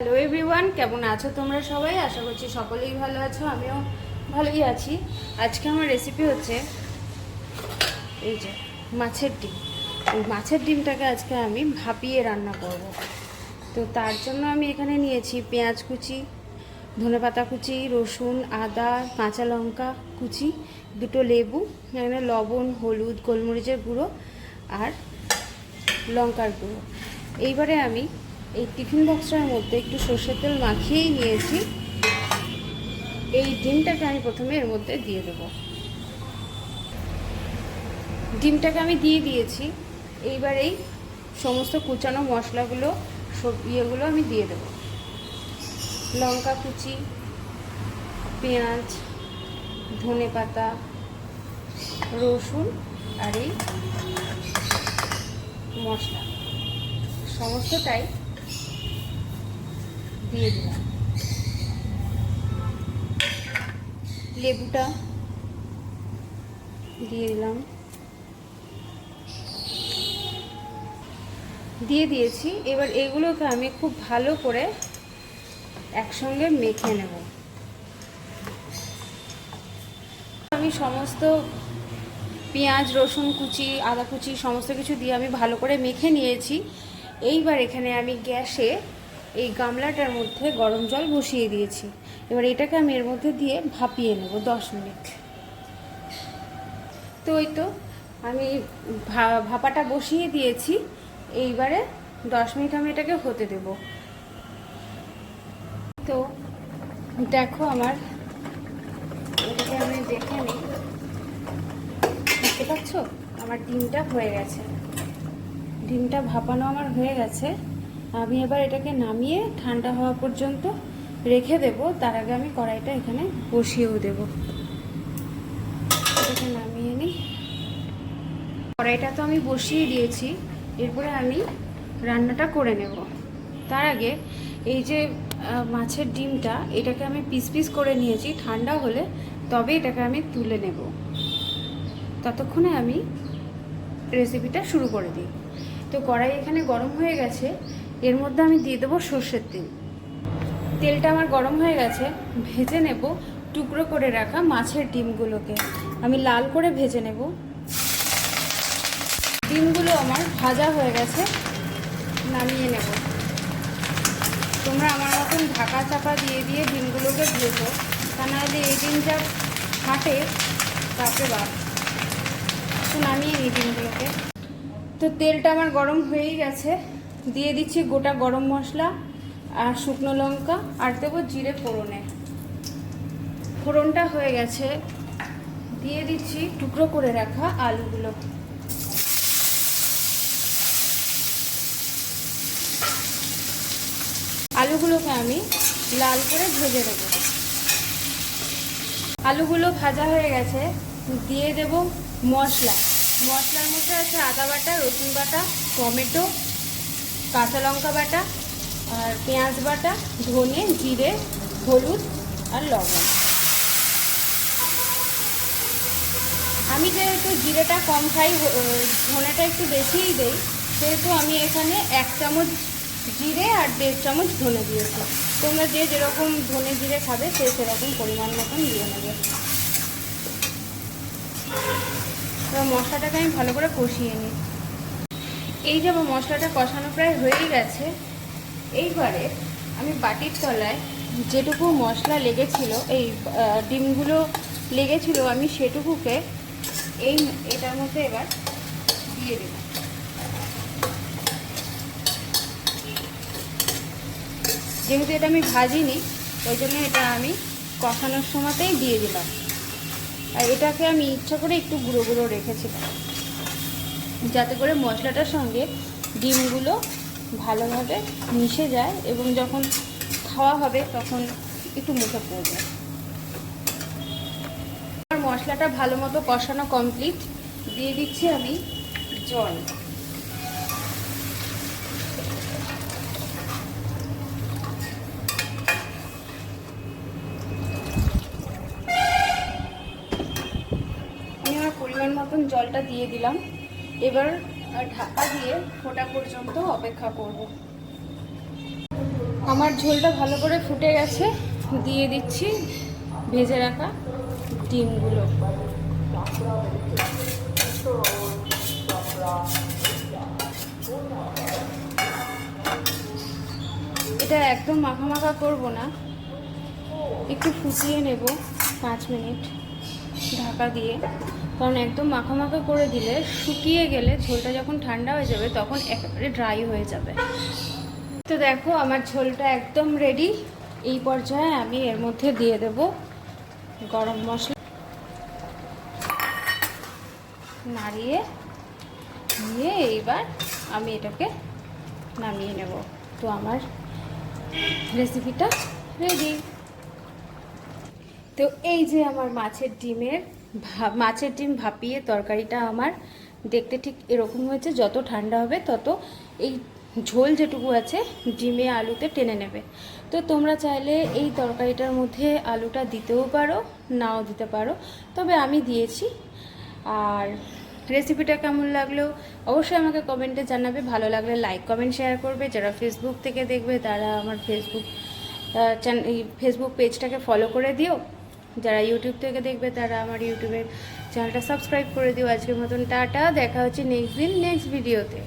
Hello everyone, কেমন আছো তোমরা সবাই? আশা করছি সকলেই ভালো আছো, আমিও ভালোই আছি। আজকে আমার রেসিপি হচ্ছে এই যে মাছের ডিম। এই মাছের ডিমটাকে আজকে আমি ভাপিয়ে রান্না করব। তো তার জন্য আমি এখানে নিয়েছি পেঁয়াজ কুচি, ধনেপাতা কুচি, রসুন, আদা, কাঁচা লঙ্কা কুচি, দুটো লেবু, এখানে লবণ, হলুদ, গোলমরিচের গুঁড়ো আর লঙ্কার গুঁড়ো। এইবারে আমি এই টিফিন বক্সটার মধ্যে একটু সর্ষের তেল মাখিয়েই নিয়েছি। এই ডিমটাকে আমি প্রথমে এর মধ্যে দিয়ে দেবো। ডিমটাকে আমি দিয়ে দিয়েছি। এইবার এই সমস্ত কুচানো মশলাগুলো সব ইয়েগুলো আমি দিয়ে দেবো। লঙ্কা কুচি, পেঁয়াজ, ধনেপাতা, রসুন আর এই মশলা সমস্তটাই দিয়ে দিলাম। লেবুটা দিয়ে দিলাম, দিয়ে দিয়েছি। এবার এগুলোকে আমি খুব ভালো করে একসঙ্গে মেখে নেব। আমি সমস্ত পেঁয়াজ, রসুন কুচি, আদা কুচি সমস্ত কিছু দিয়ে আমি ভালো করে মেখে নিয়েছি। এইবার এখানে আমি গ্যাসে এই গামলাটার মধ্যে গরম জল বসিয়ে দিয়েছি। এবার এটাকে আমি এর মধ্যে দিয়ে ভাপিয়ে নেব 10 মিনিট। তো ওই তো আমি ভাপাটা বসিয়ে দিয়েছি। এইবারে 10 মিনিট আমি এটাকে হতে দেব। তো দেখো আমার এটাকে আমি দেখে নিই। দেখতে পাচ্ছ আমার ডিমটা হয়ে গেছে, ডিমটা ভাপানো আমার হয়ে গেছে। আমি এবার এটাকে নামিয়ে ঠান্ডা হওয়া পর্যন্ত রেখে দেব। তার আগে আমি কড়াইটা এখানে বসিয়েও দেব। এটাকে নামিয়ে নিই। কড়াইটা তো আমি বসিয়ে দিয়েছি, এরপরে আমি রান্নাটা করে নেব। তার আগে এই যে মাছের ডিমটা, এটাকে আমি পিস পিস করে নিয়েছি। ঠান্ডা হলে তবে এটাকে আমি তুলে নেব। ততক্ষণে আমি রেসিপিটা শুরু করে দিই। তো কড়াই এখানে গরম হয়ে গেছে, এর মধ্যে আমি দিয়ে দেবো সর্ষের তেল। তেলটা আমার গরম হয়ে গেছে, ভেজে নেব টুকরো করে রাখা মাছের ডিমগুলোকে। আমি লাল করে ভেজে নেব। ডিমগুলো আমার ভাজা হয়ে গেছে, নামিয়ে নেব। তোমরা আমার মতন ঢাকা চাপা দিয়ে দিয়ে ডিমগুলোকে ভেজো, তা নাহলে এই ডিমটা ফাটে, তারপরে বাদ। তো নামিয়ে নিই ডিমগুলোকে। তো তেলটা আমার গরম হয়েই গেছে, দিয়ে দিচ্ছি গোটা গরম মশলা আর শুকনো লঙ্কা আর দেবো জিরে ফোড়নে। ফোড়নটা হয়ে গেছে, দিয়ে দিচ্ছি টুকরো করে রাখা আলুগুলো। আলুগুলোকে আমি লাল করে ভেজে দেবো। আলুগুলো ভাজা হয়ে গেছে, দিয়ে দেব মশলা। মশলার মধ্যে আছে আদা বাটা, রসুন বাটা, টমেটো, কাঁচা লঙ্কা বাটা আর পেঁয়াজ বাটা, ধনে, জিরে, হলুদ আর লবণ। আমি যেহেতু জিরেটা কম খাই, ধনেটা একটু বেশিই দেই, সেহেতু আমি এখানে 1 চামচ জিরে আর 1.5 চামচ ধনে দিয়েছি। তোমরা যে যেরকম ধনে জিরে খাবে সে সেরকম পরিমাণ মতন দিয়ে নেবে। এবার মশলাটাকে আমি ভালো করে কষিয়ে নিই। এই যে মশলাটা কষানো প্রায় হয়েই গেছে। এইবারে আমি বাটির তলায় যেটুকু মশলা লেগেছিল, এই ডিমগুলো লেগেছিল, আমি সেটুকুকে এটার মধ্যে এবার দিয়ে দেব। যেহেতু এটা আমি ভাজিনি, ওই জন্য এটা আমি কষানোর সময়তেই দিয়ে দিলাম। আর এটাকে আমি ইচ্ছা করে একটু গুঁড়ো গুঁড়ো রেখেছিলাম, যাতে করে মশলাটার সঙ্গে ডিমগুলো ভালোভাবে মিশে যায় এবং যখন খাওয়া হবে তখন একটু মুখে পড়বে। আমার মশলাটা ভালো মতো কষানো কমপ্লিট। দিয়ে দিচ্ছি আমি জল। আমি আমার পরিমাণ মতন জলটা দিয়ে দিলাম। এবার ঢাকা দিয়ে ফোটা পর্যন্ত অপেক্ষা করব। আমার ঝোলটা ভালো করে ফুটে গেছে, দিয়ে দিচ্ছি ভেজে রাখা ডিমগুলো। এটা একদম মাখা মাখা করবো না, একটু ফুটিয়ে নেব 5 মিনিট ঢাকা দিয়ে, কারণ একদম মাখা মাখা করে দিলে শুকিয়ে গেলে ঝোলটা যখন ঠান্ডা হয়ে যাবে তখন একেবারে ড্রাই হয়ে যাবে। তো দেখো আমার ঝোলটা একদম রেডি। এই পর্যায়ে আমি এর মধ্যে দিয়ে দেব গরম মশলা, নাড়িয়ে নিয়ে এইবার আমি এটাকে নামিয়ে নেব। তো আমার রেসিপিটা রেডি। তো এই যে আমার মাছের ডিম ভাপিয়ে তরকারিটা আমার দেখতে ঠিক এরকম হয়েছে। যত ঠান্ডা হবে তত এই ঝোল যেটুকু আছে ডিমে আলুতে টেনে নেবে। তো তোমরা চাইলে এই তরকারিটার মধ্যে আলুটা দিতেও পারো, নাও দিতে পারো, তবে আমি দিয়েছি। আর রেসিপিটা কেমন লাগলো অবশ্যই আমাকে কমেন্টে জানাবে। ভালো লাগলে লাইক কমেন্ট শেয়ার করবে। যারা ফেসবুক থেকে দেখবে তারা আমার ফেসবুক পেজটাকে ফলো করে দিও। যারা ইউটিউব থেকে দেখবে তারা আমার ইউটিউবের চ্যানেলটা সাবস্ক্রাইব করে দিও। আজকের মতন টাটা, দেখা হচ্ছে নেক্সট দিন নেক্সট ভিডিওতে।